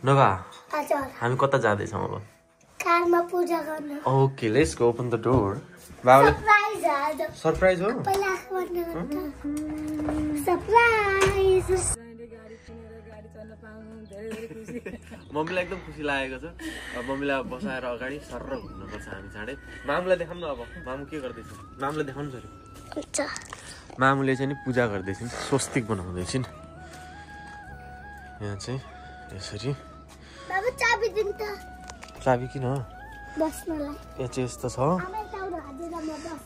नभा हजुर हामी कता जाँदैछौँ अब कारमा पूजा गर्न okay let's go open the door बाबुले सरप्राइज आज सरप्राइज हो पहिला सरप्राइज मम्मीलाई एकदम खुसी लागेको छ अब मम्मीलाई बसाएर अगाडि सरर घुम्नुपर्छ हामी चाँडै मामुलाई देखाउनु अब मामु के गर्दैछ मामुलाई देखाउनु पर्यो हुन्छ मामुले चाहिँ नि पूजा गर्दैछिन् स्वस्तिक बनाउँदैछिन् यहाँ चाहिँ यसरी बाबु चाबी दिनु त चाबी किन बस्नलाई यहाँ चाहिँ यस्तो छ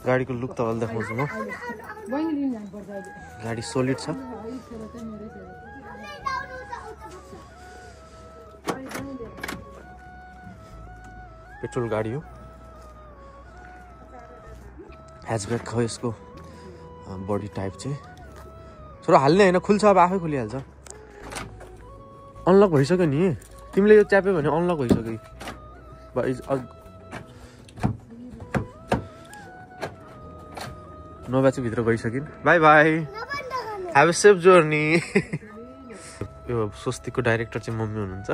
गाडीको लुक तपाईँलाई देखाउँछु म गाडी सोलिड छ पेट्रोल गाडी हो ह्याचब्याक हो यसको बडी टाइप चाहिँ छोरा हाल्ने होइन खुल्छ अब आफै खुलिहाल्छ अनलक भइसक्यो नि तिमीले यो च्याप्यो भने अनलक भइसक्यो नोभा चाहिँ भित्र गइसकिन् bye bye have a safe journey यो स्वस्तिकको डाइरेक्टर चाहिँ मम्मी हुनुहुन्छ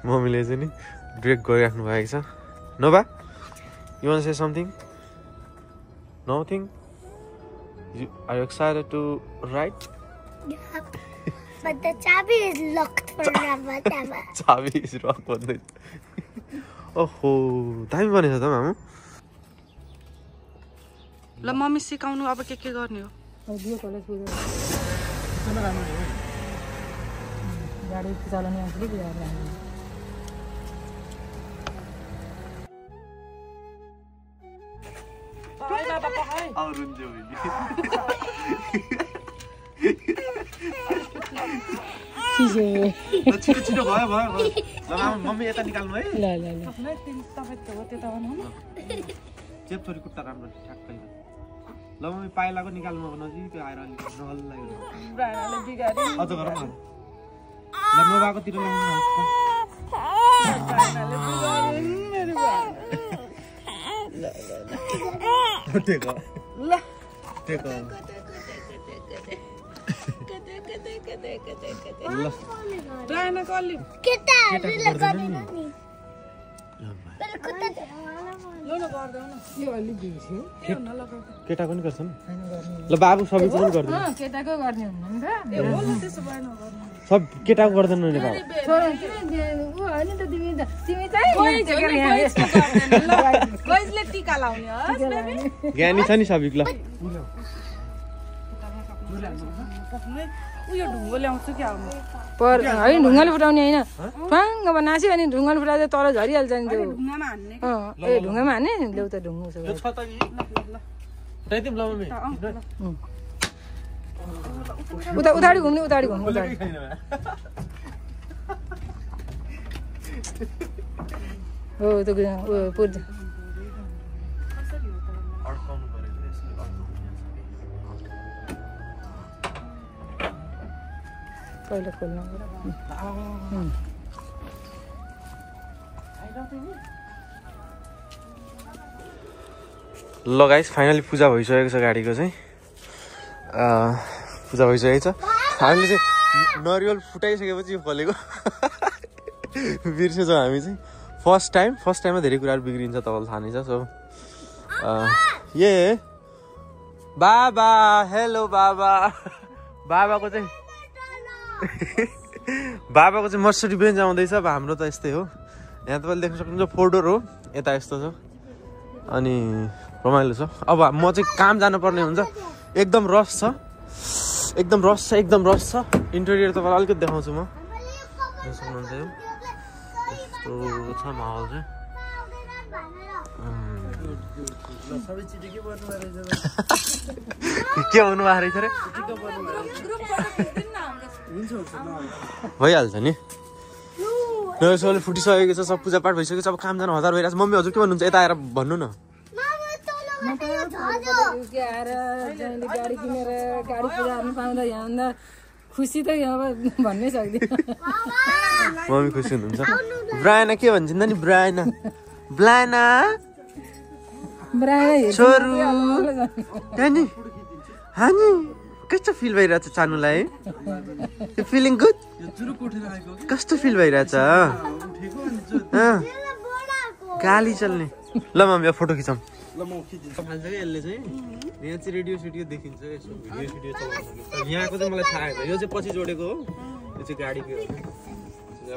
मम्मीले चाहिँ नि ब्रेक गरिराख्नु भएको छ Nova you want say something nothing are you excited to ride But the chabi is locked forever. Chabi is rock भन्दै ओहो दामी बनेछ त मामु ल मम्मी सिकाउनु अब के गर्ने हो गाडी चलाउने आउँछ छिटो छिटो भयो मम्मी यता निकाल्नु है ल ल ल चेप थोरै कुट्टा राम्रो ठ्याक्कै ल मम्मी पाइलाको निकाल्नु अब नजिक आएर अलिक नहल्लाई अझ गरौँ न ल नोभाकोतिर केटाको नि गर्छन् ल बाबु सबैको पनि गर्दैन केटाको गर्ने हुन्न सब केटाको गर्दैन नि बाबु होइन त तिमी चाहिँ टीका लाउने ज्ञानी छ नि सबिक ल उयो ढुङ्गो ल्याउँछु क्या पर होइन ढुङ्गाले फुटाउने होइन ठ्वाङ्ग अब नास्यो भने ढुङ्गाले फुटाउँदा तल झरिहाल्छ नि त्यो ढुङ्गामा हान्ने ए ढुङ्गामा हान्ने ल्याउ त ढुङ्गो उताडि घुम्ने हो त्यो पुर्छ पहिला खोल्नु ल गाइस फाइनली पूजा भइसकेको छ गाडीको चाहिँ पूजा भइसकेको छ हामीले चाहिँ नरिवल फुटाइसकेपछि यो फलेको बिर्सेछौँ हामी चाहिँ फर्स्ट टाइममा धेरै कुराहरू बिग्रिन्छ तपाईँलाई थाहा नै छ सो ये बाबा हेलो बाबाको चाहिँ मर्सिडी बेन्ज आउँदैछ अब हाम्रो त यस्तै हो यहाँ तपाईँले देख्न सक्नुहुन्छ 4 डोर हो यता यस्तो छ अनि रमाइलो छ अब म चाहिँ काम जानुपर्ने हुन्छ एकदम रस छ इन्टेरियर तपाईँलाई अलिकति देखाउँछु म सक्नुहुन्छ यो यस्तो छ माहौल चाहिँ के हुनु भएको रहेछ रे भइहाल्छ नि सबैले फुटिसकेको छ सब पूजापाठ भइसकेको छ अब काम जानु हतार भइरहेको छ मम्मी हजुर के भन्नुहुन्छ यता आएर भन्नु न गाडी किनेर गाडी पूजा गर्नु पाउँदा यहाँ खुसी त अब भन्नै सक्दिनँ मम्मी खुसी हुनुहुन्छ ब्रायना के भन्छन् नि ब्रायना छोरु हानी कस्तो फिल भइरहेछ चानुलाई फिलिङ गुड कस्तो फिल भइरहेछ गाली चल्ने ल मम्मी अब फोटो खिचौँ ल म खिचिन्छ खान्छ कि यसले चाहिँ यहाँ चाहिँ रेडियो सेडियो देखिन्छ यसो भिडियो सिडियो चलाउन सक्छ यहाँको चाहिँ मलाई थाहा छ यो चाहिँ पछि जोडेको हो यो चाहिँ गाडीको हो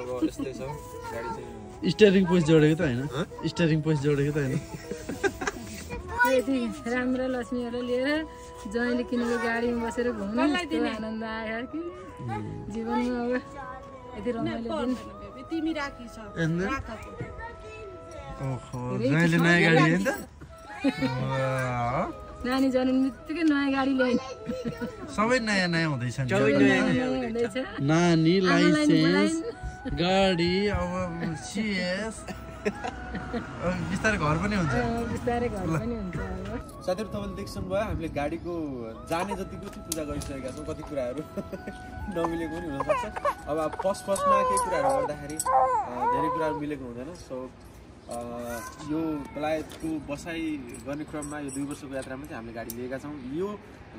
अब यस्तै छ गाडी चाहिँ स्टियरिङ पोस्ट जोडेको त हैन स्टियरिङ पोस्ट जोडेको त हैन यति राम्रो लक्ष्मीहरूलाई लिएर जहिले किनेको गाडीमा बसेर घुम्नु आनन्द आयो कि जीवनमा अब यति रमाइलो दिन तिमी राखी छ ओहो जहिले नयाँ गाडी हैन त नानी जन्मिने बित्तिकै नयाँ गाडी ल्याइन सबै नयाँ नयाँ हुँदैछ नि हुँदैछ नानी लाइसेन्स गाडी अब सीएस बिस्तारै घर पनि हुन्छ बिस्तारै घर पनि हुन्छ साथीहरू तपाईँले देखिसक्नु भयो हामीले गाडीको जाने जतिको चाहिँ पूजा गरिसकेका छौँ कति कुराहरू नमिलेको पनि हुनसक्छ अब फर्स्टमा केही कुराहरू गर्दाखेरि धेरै कुराहरू मिलेको हुँदैन सो यो बेलायतको बसाइ गर्ने क्रममा यो 2 वर्षको यात्रामा चाहिँ हामीले गाडी लिएका छौँ यो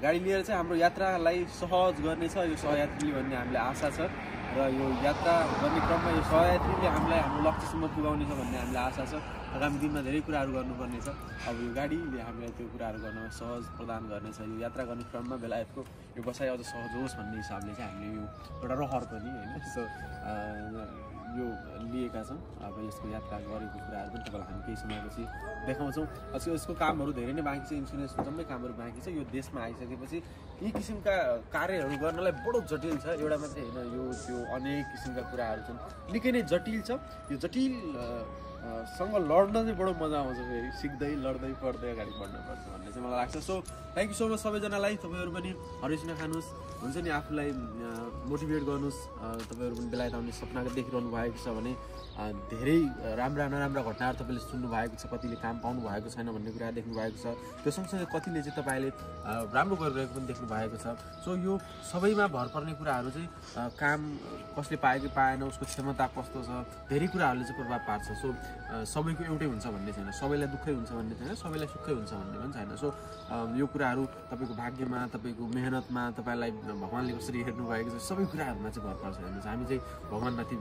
गाडी लिएर चाहिँ हाम्रो यात्रालाई सहज गर्नेछ यो सहयात्रीले भन्ने हामीले आशा छ र यो यात्रा गर्ने क्रममा यो सहयात्रीले हामीलाई हाम्रो लक्ष्यसम्म पुगाउनेछ भन्ने हामीले आशा छ आगामी दिनमा धेरै कुराहरू गर्नुपर्नेछ अब यो गाडीले हामीलाई त्यो कुराहरू गर्न सहज प्रदान गर्नेछ यो यात्रा गर्ने क्रममा बेलायतको यो बसाइ अझ सहज होस् भन्ने हिसाबले चाहिँ हामीले यो एउटा रहर पनि होइन सो यो लिएका छौँ अब यसको यात्रा गरेको कुराहरू पनि तपाईँलाई हामी केही समयपछि देखाउँछौँ यसको कामहरू धेरै नै बाँकी छ इन्सुरेन्स जम्मै कामहरू बाँकी छ यो देशमा आइसकेपछि यी किसिमका कार्यहरू गर्नलाई बडो जटिल छ एउटा मात्रै होइन यो त्यो अनेक किसिमका कुराहरू छन् निकै नै जटिल छ यो जटिल सँग लड्न चाहिँ बडो मजा आउँछ फेरि सिक्दै लड्दै पढ्दै अगाडि बढ्नुपर्छ भन्ने चाहिँ मलाई लाग्छ so thank you so much सबैजनालाई तपाईँहरू पनि हरेस नखानुहोस् हुन्छ नि आफूलाई मोटिभेट गर्नुहोस् तपाईँहरू पनि बेलायत आउने सपना देखिरहनु भएको छ भने धेरै राम्रा नराम्रा घटनाहरू तपाईँले सुन्नु भएको छ कतिले काम पाउनु भएको छैन भन्ने कुरा देख्नु भएको छ त्यो सँगसँगै कतिले चाहिँ तपाईँले राम्रो गरिरहेको पनि देख्नु भएको छ सो यो सबैमा भर पर्ने कुराहरू चाहिँ काम कसले पायो कि पाएन उसको क्षमता कस्तो छ धेरै कुराहरूले चाहिँ प्रभाव पार्छ सो सबैको एउटै हुन्छ भन्ने छैन सबैलाई दुःखै हुन्छ भन्ने छैन सबैलाई सुखै हुन्छ भन्ने पनि छैन सो यो कुराहरू तपाईँको भाग्यमा तपाईँको मेहनतमा तपाईँलाई भगवान्ले कसरी हेर्नु भएको छ सबै कुराहरूमा चाहिँ भर पर्छ हेर्नुहोस् हामी चाहिँ भगवान्माथि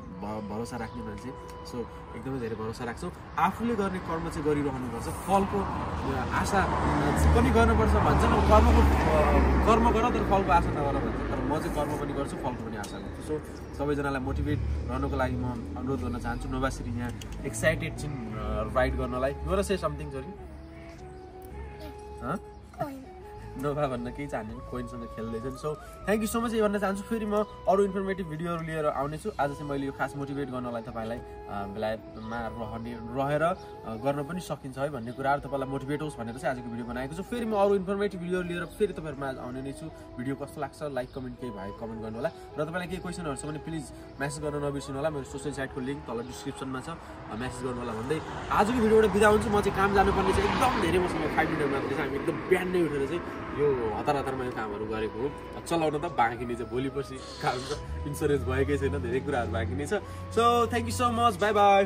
भरोसा राख्ने मान्छे सो एकदमै धेरै भरोसा राख्छौँ आफूले गर्ने कर्म चाहिँ गरिरहनुपर्छ फलको आशा पनि गर्नुपर्छ भन्छ न कर्म गर तर फलको आशा नगर भन्छ तर म चाहिँ कर्म पनि गर्छु फलको पनि आशा गर्छु सो सबैजनालाई मोटिभेट रहनको लागि म अनुरोध गर्न चाहन्छु नवाश्री यहाँ एक्साइटेड छिन् राइड गर्नलाई नोर से समथिङ सरी नोभा भन्न केही चाहँदैन कोइनसँग खेल्दैछन् so thank you so much यही भन्न चाहन्छु फेरि म अरू इन्फर्मेटिभ भिडियोहरू लिएर आउनेछु आज चाहिँ मैले यो खास मोटिभेट गर्नलाई तपाईँलाई बेलायतमा रहेर गर्न पनि सकिन्छ है भन्ने कुराहरू तपाईँलाई मोटिभेट होस् भनेर चाहिँ आजको भिडियो बनाएको छु फेरि म अरू इन्फर्मेटिभ भिडियोहरू लिएर फेरि तपाईँहरूमा आउने नै छु भिडियो कस्तो लाग्छ लाइक कमेन्ट केही भयो कमेन्ट गर्नु होला र तपाईँलाई केही क्वेसनहरू छ भने प्लिज म्यासेज गर्न नबिर्सिनु होला मेरो सोसियल साइटको लिङ्क तल डिस्क्रिप्सनमा छ म्यासेज गर्नु होला भन्दै आजको भिडियोबाट बिदा हुन्छु म चाहिँ काम जानुपर्ने चाहिँ एकदम धेरै मसँग 5 मिनट मात्रै छ हामी एकदम बिहान नै उठेर चाहिँ यो हतारमा यो कामहरू गरेको हो चलाउन त बाँकी नै छ भोलि पर्सि काम छ इन्सुरेन्स भएकै छैन धेरै कुराहरू बाँकी नै छ so thank you so much by by